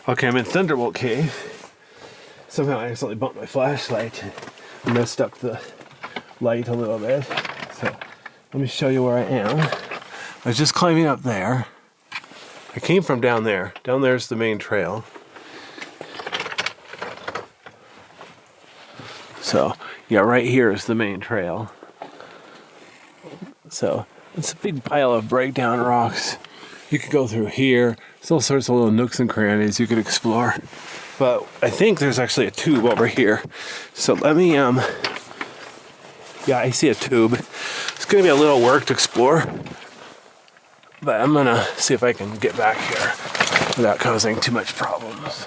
Okay, I'm in Thunderbolt Cave. Somehow I accidentally bumped my flashlight and messed up the light a little bit. So let me show you where I am. I was just climbing up there. I came from down there. Down there's the main trail. So yeah, right here is the main trail. So it's a big pile of breakdown rocks. You could go through here. There's all sorts of little nooks and crannies you could explore. But I think there's actually a tube over here. So let me, yeah, I see a tube. It's gonna be a little work to explore, but I'm gonna see if I can get back here without causing too much problems.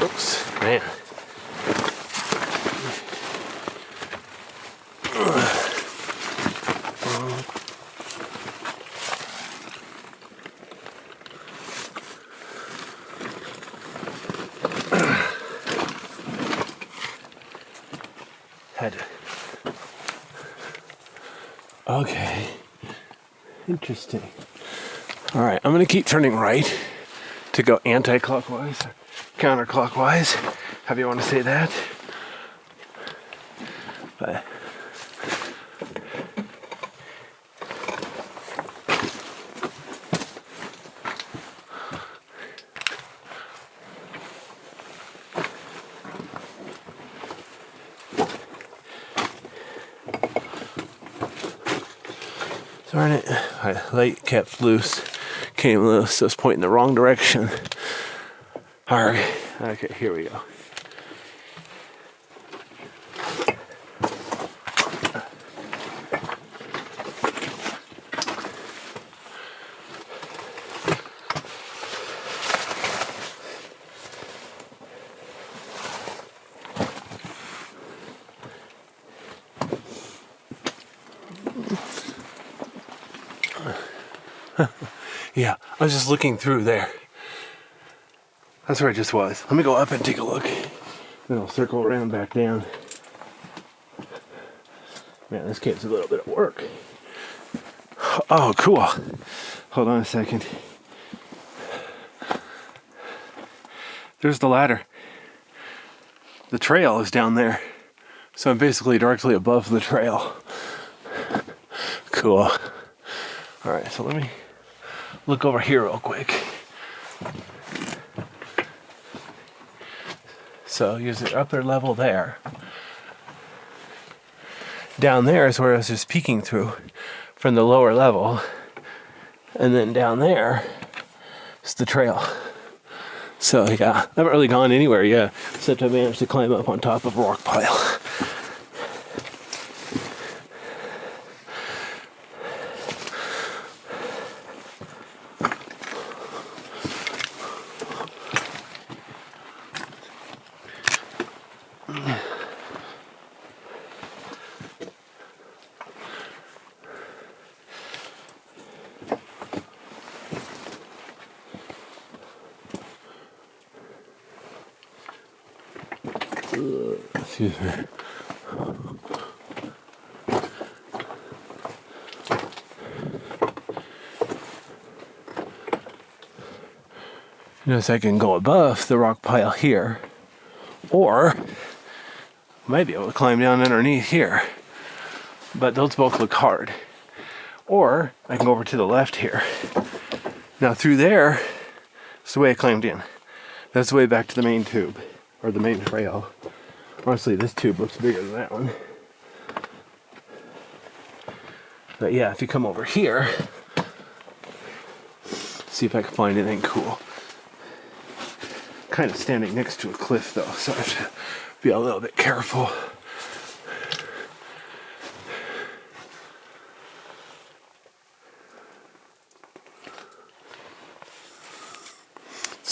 Oops, man. Okay. Interesting. All right, I'm gonna keep turning right to go anti-clockwise, counterclockwise, however you want to say that. But darn it, my light kept loose, came loose, so it's pointing the wrong direction. All right, okay, here we go. Yeah, I was just looking through there. That's where I just was. Let me go up and take a look. Then I'll circle around back down. Man, this cave's a little bit of work. Oh, cool. Hold on a second. There's the ladder. The trail is down there. So I'm basically directly above the trail. Cool. All right, so let me look over here real quick. So use the upper level there. Down there is where I was just peeking through from the lower level. And then down there is the trail. So yeah, I haven't really gone anywhere yet, except I managed to climb up on top of a rock pile. Excuse me. Notice I can go above the rock pile here, or I might be able to climb down underneath here, but those both look hard. Or I can go over to the left here. Now through there, it's the way I climbed in. That's the way back to the main tube, or the main trail. Honestly, this tube looks bigger than that one. But yeah, if you come over here, see if I can find anything cool. Kind of standing next to a cliff though, so I have to be a little bit careful.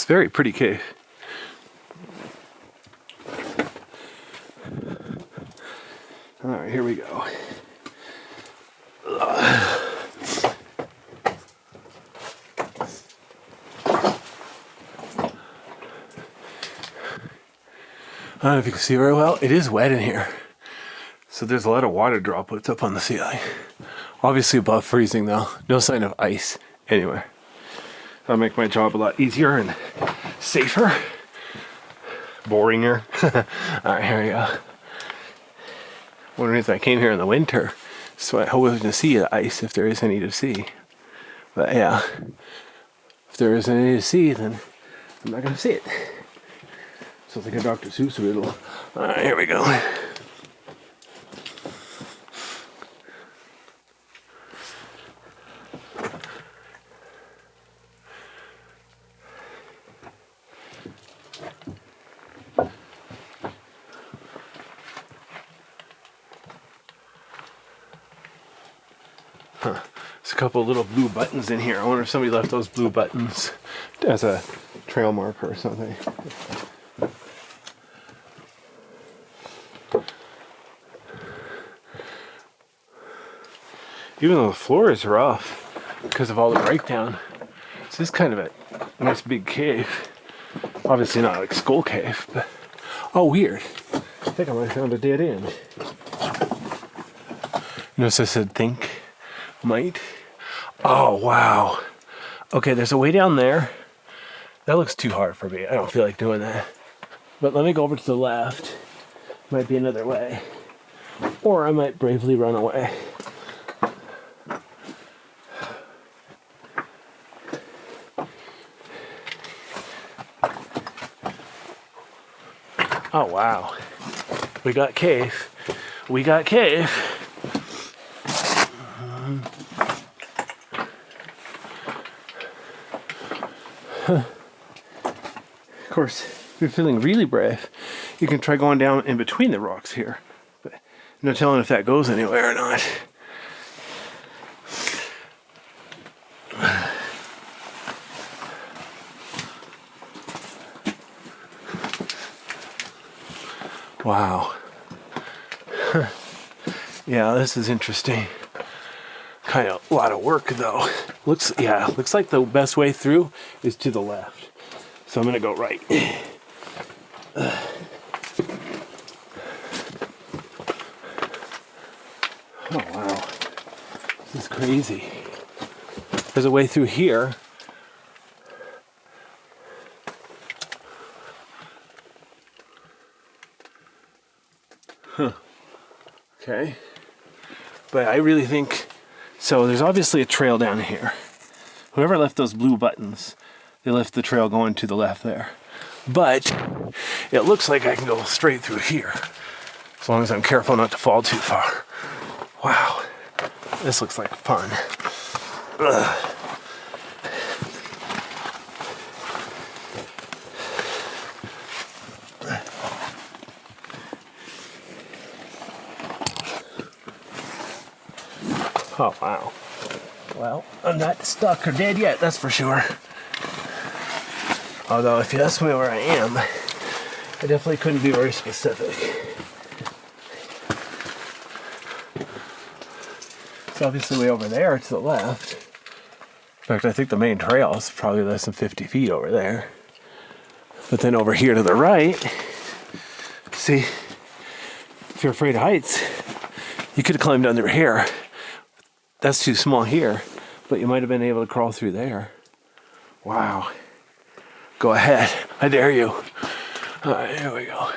very pretty cave. All right, here we go. I don't know if you can see very well. It is wet in here. So there's a lot of water droplets up on the ceiling. Obviously above freezing though. No sign of ice anywhere. That'll make my job a lot easier and safer. Boringer. Alright, here we go. Wondering if I came here in the winter, so I hope to see the ice if there is any to see. But yeah, if there isn't any to see, then I'm not going to see it. Sounds like a Dr. Seuss riddle. Alright, here we go. Huh. There's a couple of little blue buttons in here. I wonder if somebody left those blue buttons as a trail marker or something. Even though the floor is rough because of all the breakdown, this is kind of a nice big cave. Obviously not like Skull Cave, but oh, weird. I think I might have found a dead end. Notice I said think, might. Oh, wow. Okay, there's a way down there. That looks too hard for me. I don't feel like doing that. But let me go over to the left. Might be another way. Or I might bravely run away. Oh, wow. We got cave. We got cave. Of course, if you're feeling really brave, you can try going down in between the rocks here. But no telling if that goes anywhere or not. Wow. Yeah, this is interesting. Kind of a lot of work though. Looks like the best way through is to the left. So I'm gonna go right. Oh wow. This is crazy. There's a way through here. Huh. Okay. But I really think, so there's obviously a trail down here. Whoever left those blue buttons, they left the trail going to the left there. But it looks like I can go straight through here, as long as I'm careful not to fall too far. Wow. This looks like fun. Ugh. Oh, wow. Well, I'm not stuck or dead yet, that's for sure. Although, if you ask me where I am, I definitely couldn't be very specific. It's obviously way over there to the left. In fact, I think the main trail is probably less than 50 feet over there. But then over here to the right, see, if you're afraid of heights, you could have climbed under here. That's too small here, but you might have been able to crawl through there. Wow. Go ahead. I dare you. All right, here we go.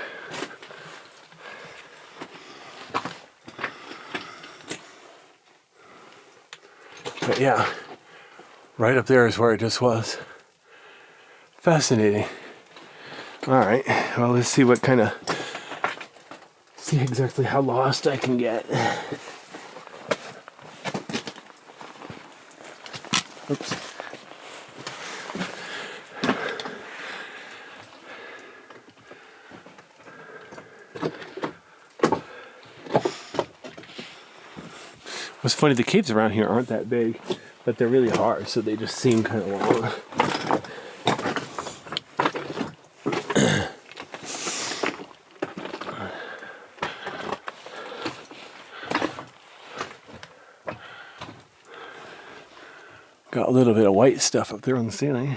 But yeah, right up there is where it just was. Fascinating. All right, well, let's see see exactly how lost I can get. Oops. What's funny, the caves around here aren't that big, but they're really hard, so they just seem kind of long. a little bit of white stuff up there on the ceiling.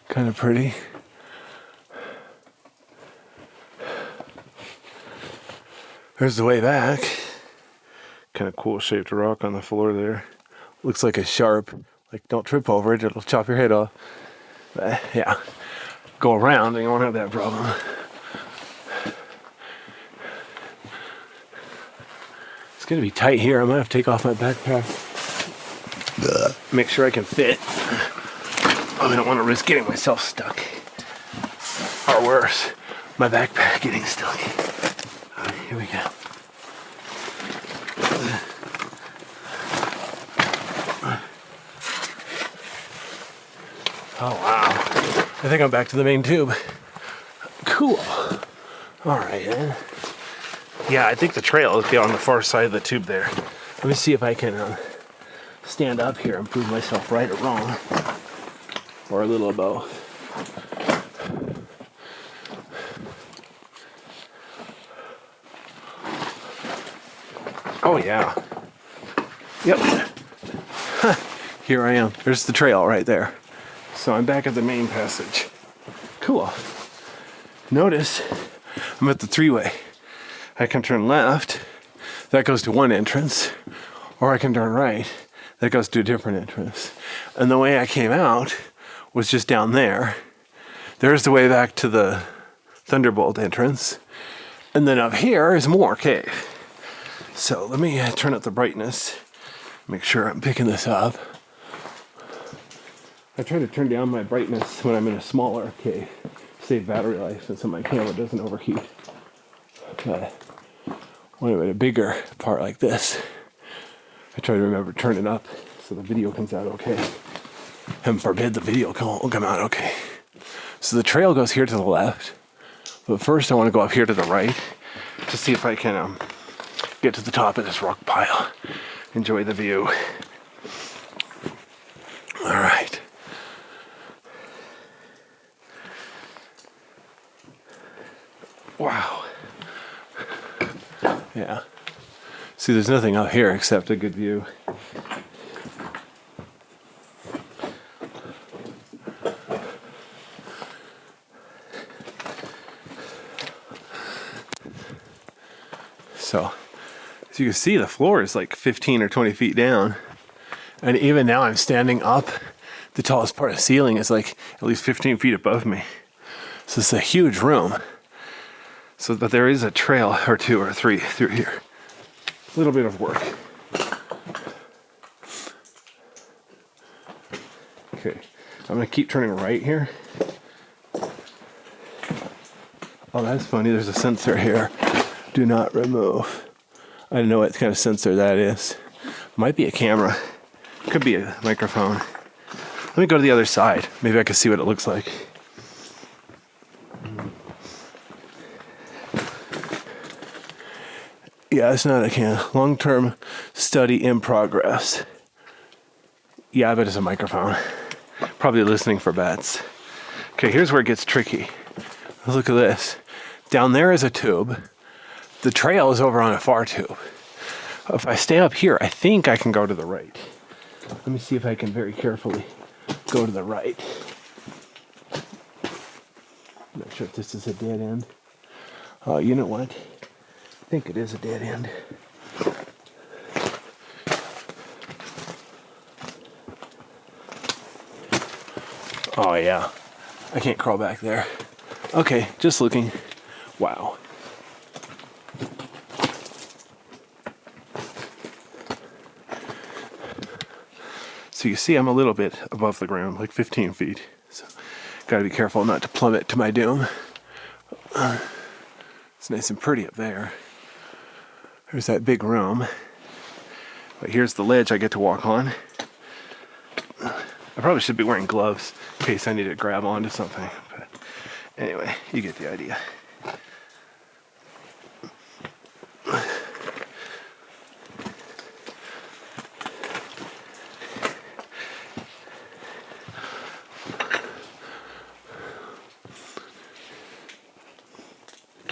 Kind of pretty. There's the way back. Kind of cool shaped rock on the floor there. Looks like a sharp. Like, don't trip over it, it'll chop your head off. But yeah, go around and you won't have that problem. It's gonna be tight here. I might have to take off my backpack. Make sure I can fit. I don't want to risk getting myself stuck. Or worse, my backpack getting stuck. Alright, here we go. Oh wow. I think I'm back to the main tube. Cool. Alright then. Yeah, I think the trail is on the far side of the tube there. Let me see if I can stand up here and prove myself right or wrong. Or a little of both. Oh yeah. Yep. Here I am. There's the trail right there. So I'm back at the main passage. Cool. Notice I'm at the three-way. I can turn left. That goes to one entrance. Or I can turn right. That goes to a different entrance. And the way I came out was just down there. There's the way back to the Thunderbolt entrance. And then up here is more cave. So let me turn up the brightness. Make sure I'm picking this up. I try to turn down my brightness when I'm in a smaller cave. Save battery life and so my camera doesn't overheat. But when I'm in a bigger part like this, I try to remember to turn it up so the video comes out okay. Heaven forbid the video won't come out okay. So the trail goes here to the left. But first I want to go up here to the right to see if I can get to the top of this rock pile. Enjoy the view. All right. Wow. Yeah. See, there's nothing up here except a good view. So, as you can see, the floor is like 15 or 20 feet down. And even now I'm standing up. The tallest part of the ceiling is like at least 15 feet above me. So it's a huge room. So that there is a trail or two or three through here. A little bit of work. Okay, I'm gonna keep turning right here. Oh, that's funny, there's a sensor here. Do not remove. I don't know what kind of sensor that is. Might be a camera. Could be a microphone. Let me go to the other side. Maybe I can see what it looks like. Yeah, it's not a can. Long-term study in progress. Yeah, I bet it's a microphone. Probably listening for bats. Okay, here's where it gets tricky. Look at this. Down there is a tube. The trail is over on a far tube. If I stay up here, I think I can go to the right. Let me see if I can very carefully go to the right. I'm not sure if this is a dead end. Oh, you know what? I think it is a dead end. Oh yeah, I can't crawl back there. Okay, just looking. Wow. So you see I'm a little bit above the ground, like 15 feet. So gotta be careful not to plummet to my doom. It's nice and pretty up there. There's that big room. But here's the ledge I get to walk on. I probably should be wearing gloves in case I need to grab onto something. But anyway, you get the idea.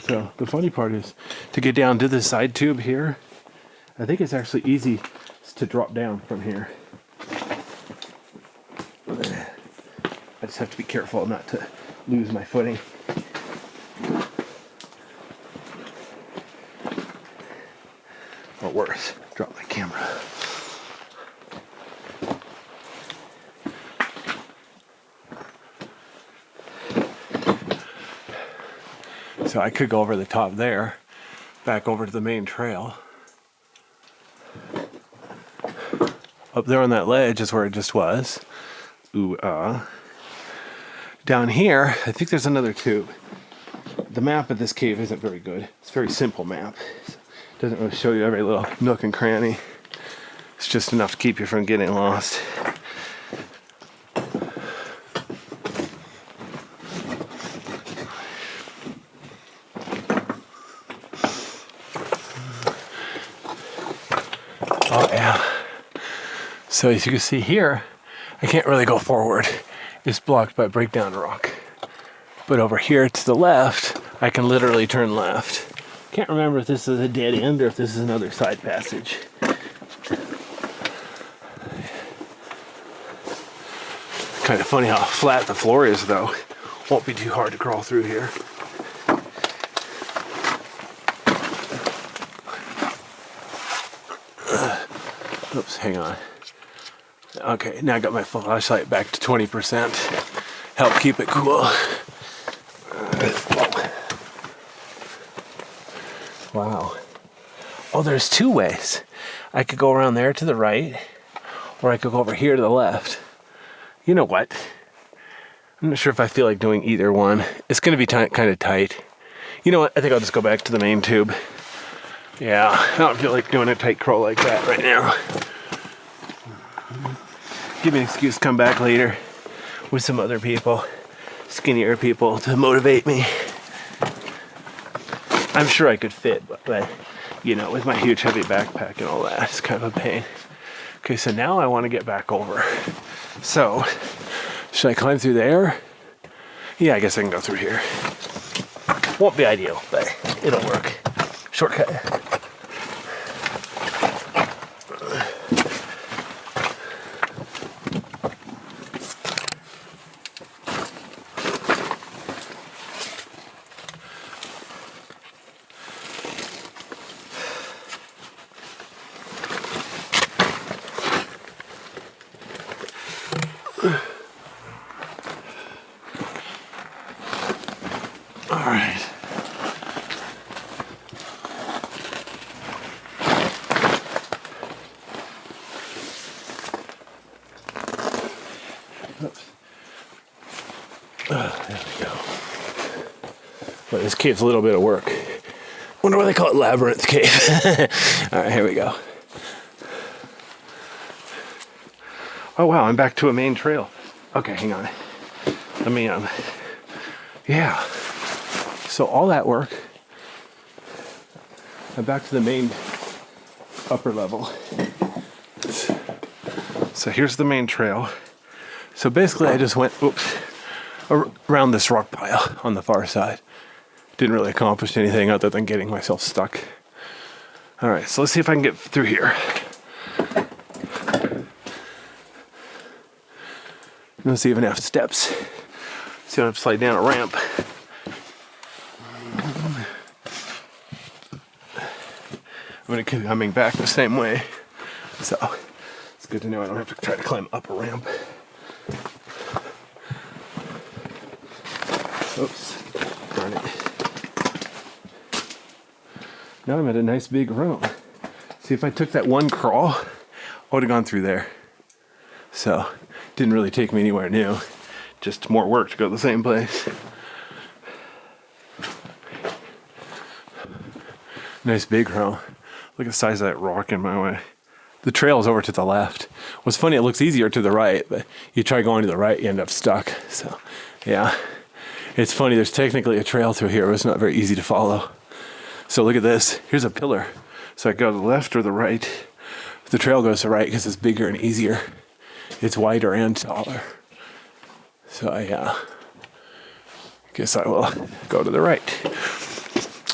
So the funny part is to get down to the side tube here. I think it's actually easy to drop down from here. I just have to be careful not to lose my footing. Or worse, drop my camera. So I could go over the top there, back over to the main trail. Up there on that ledge is where it just was. Ooh, Down here, I think there's another tube. The map of this cave isn't very good. It's a very simple map. It doesn't really show you every little nook and cranny. It's just enough to keep you from getting lost. Oh yeah. So as you can see here, I can't really go forward. It's blocked by breakdown rock. But over here to the left, I can literally turn left. Can't remember if this is a dead end or if this is another side passage. Kind of funny how flat the floor is though. Won't be too hard to crawl through here. Oops, hang on. Okay, now I got my flashlight back to 20%. Help keep it cool. Wow. Oh, there's two ways. I could go around there to the right, or I could go over here to the left. You know what? I'm not sure if I feel like doing either one. It's going to be kind of tight. You know what? I think I'll just go back to the main tube. Yeah, I don't feel like doing a tight crawl like that right now. Give me an excuse to come back later with some other people, skinnier people, to motivate me. I'm sure I could fit, but you know, with my huge heavy backpack and all that, it's kind of a pain. Okay, so now I want to get back over. So, should I climb through there? Yeah, I guess I can go through here. Won't be ideal, but it'll work. Shortcut. All right. Oops. There we go. Well, this cave's a little bit of work. Wonder why they call it Labyrinth Cave. All right, here we go. Oh wow, I'm back to a main trail. Okay, hang on. Let me yeah. So all that work. I'm back to the main upper level. So here's the main trail. So basically I just went around this rock pile on the far side. Didn't really accomplish anything other than getting myself stuck. All right, so let's see if I can get through here. Let's see if I have steps. See if I have to slide down a ramp. I'm going to keep coming back the same way. So it's good to know I don't have to try to climb up a ramp. Oops, darn it. Now I'm at a nice big room. See, if I took that one crawl, I would have gone through there. So didn't really take me anywhere new. Just more work to go to the same place. Nice big room. Look at the size of that rock in my way. The trail is over to the left. What's funny, it looks easier to the right, but you try going to the right, you end up stuck. So, yeah. It's funny, there's technically a trail through here, but it's not very easy to follow. So look at this. Here's a pillar. So I go to the left or the right. The trail goes to the right because it's bigger and easier. It's wider and taller. So I guess I will go to the right.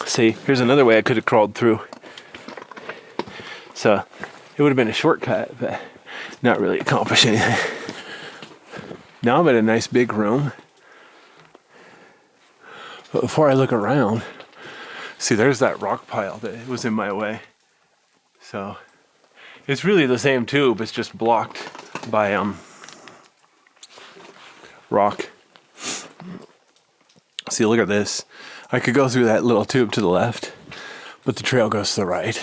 See, here's another way I could have crawled through. So it would have been a shortcut, but not really accomplish anything. Now I'm in a nice big room. But before I look around, see, there's that rock pile that was in my way. So it's really the same tube. It's just blocked by rock. See, look at this. I could go through that little tube to the left, but the trail goes to the right.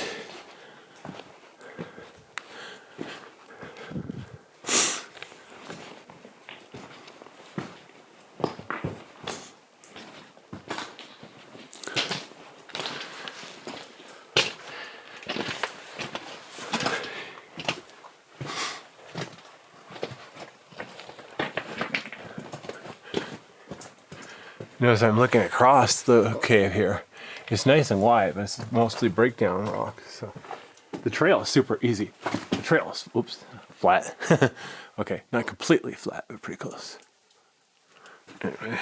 Notice I'm looking across the cave here. It's nice and wide, but it's mostly breakdown rock. So the trail is super easy. The trail is, oops, flat. Okay, not completely flat, but pretty close. Anyway.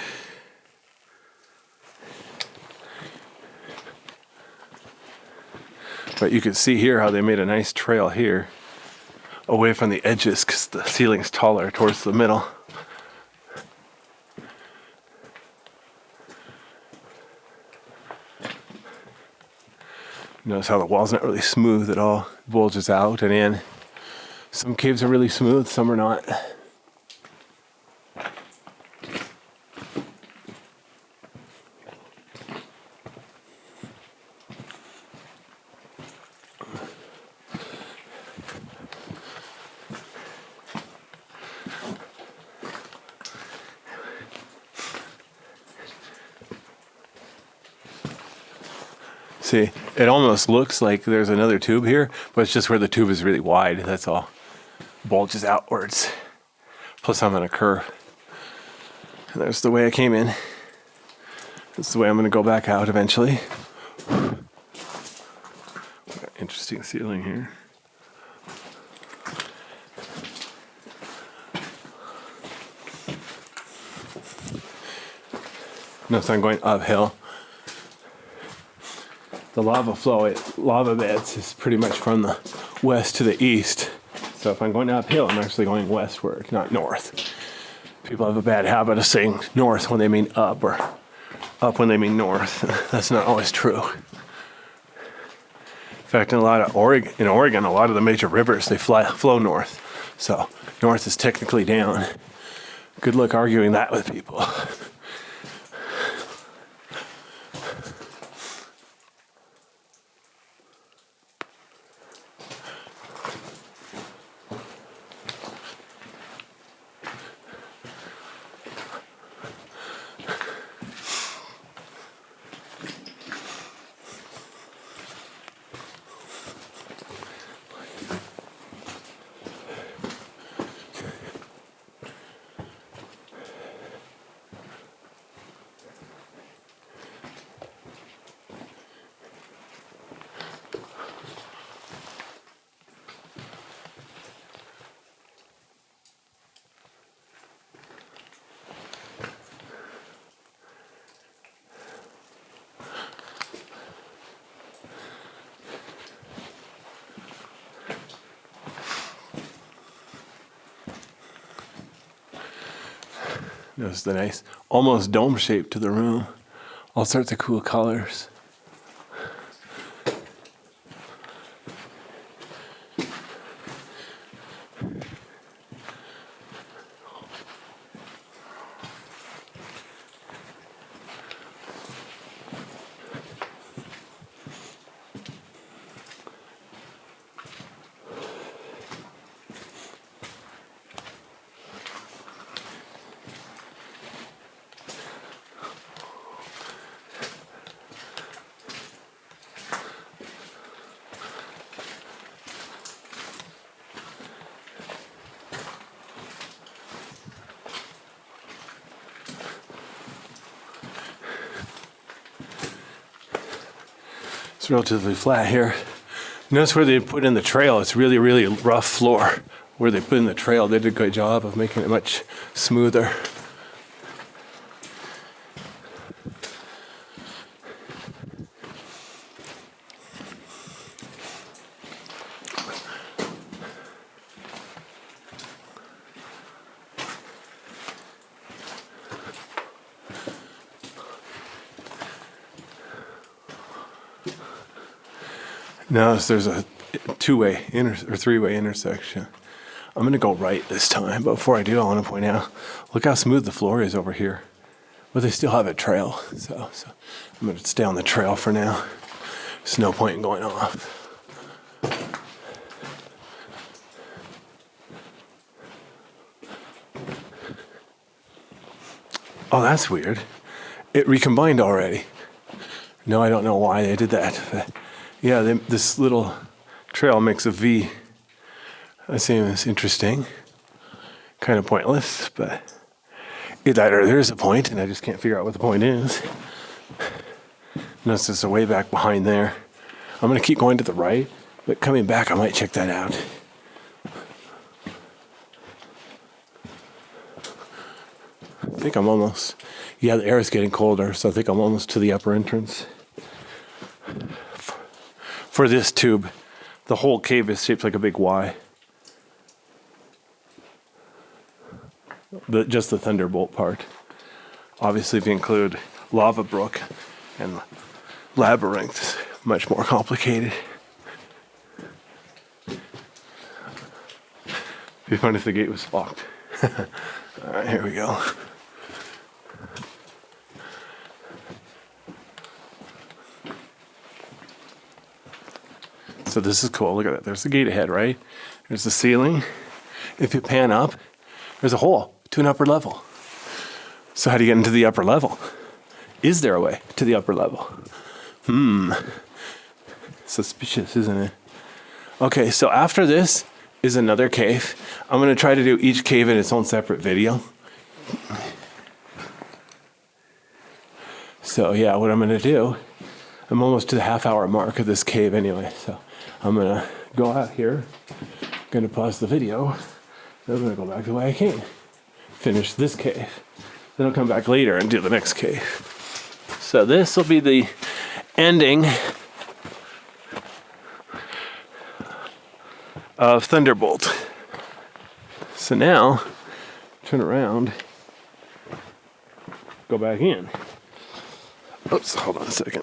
But you can see here how they made a nice trail here away from the edges because the ceiling's taller towards the middle. Notice how the wall's not really smooth at all. It bulges out and in. Some caves are really smooth, some are not. See, it almost looks like there's another tube here, but it's just where the tube is really wide, that's all. Bulges outwards. Plus I'm on a curve. And there's the way I came in. That's the way I'm going to go back out eventually. Interesting ceiling here. Notice I'm going uphill. The lava beds is pretty much from the west to the east. So if I'm going uphill, I'm actually going westward, not north. People have a bad habit of saying north when they mean up, or up when they mean north. That's not always true. In fact, in Oregon, a lot of the major rivers, they flow north. So north is technically down. Good luck arguing that with people. Notice the nice, almost dome shape to the room. All sorts of cool colors. It's relatively flat here. Notice where they put in the trail, it's really, really rough floor. Where they put in the trail, they did a good job of making it much smoother. Notice there's a two-way or three-way intersection. I'm gonna go right this time, but before I do, I want to point out, look how smooth the floor is over here. But they still have a trail, so I'm gonna stay on the trail for now. There's no point in going off. Oh, that's weird. It recombined already. No, I don't know why they did that. But yeah, this little trail makes a V. That seems interesting. Kind of pointless, but either there's a point, and I just can't figure out what the point is. Unless there's a way back behind there. I'm going to keep going to the right, but coming back, I might check that out. I think I'm almost... Yeah, the air is getting colder, so I think I'm almost to the upper entrance. For this tube, the whole cave is shaped like a big Y. Just the Thunderbolt part. Obviously, if you include Lava Brook and Labyrinth, it's much more complicated. It'd be fun if the gate was locked. Alright, here we go. So this is cool. Look at that. There's the gate ahead, right? There's the ceiling. If you pan up, there's a hole to an upper level. So how do you get into the upper level? Is there a way to the upper level? Suspicious, isn't it? Okay, so after this is another cave. I'm going to try to do each cave in its own separate video. So yeah, what I'm going to do, I'm almost to the half-hour mark of this cave anyway, so I'm going to go out here, going to pause the video, then I'm going to go back the way I came. Finish this cave. Then I'll come back later and do the next cave. So this will be the ending of Thunderbolt. So now, turn around, go back in. Oops, hold on a second.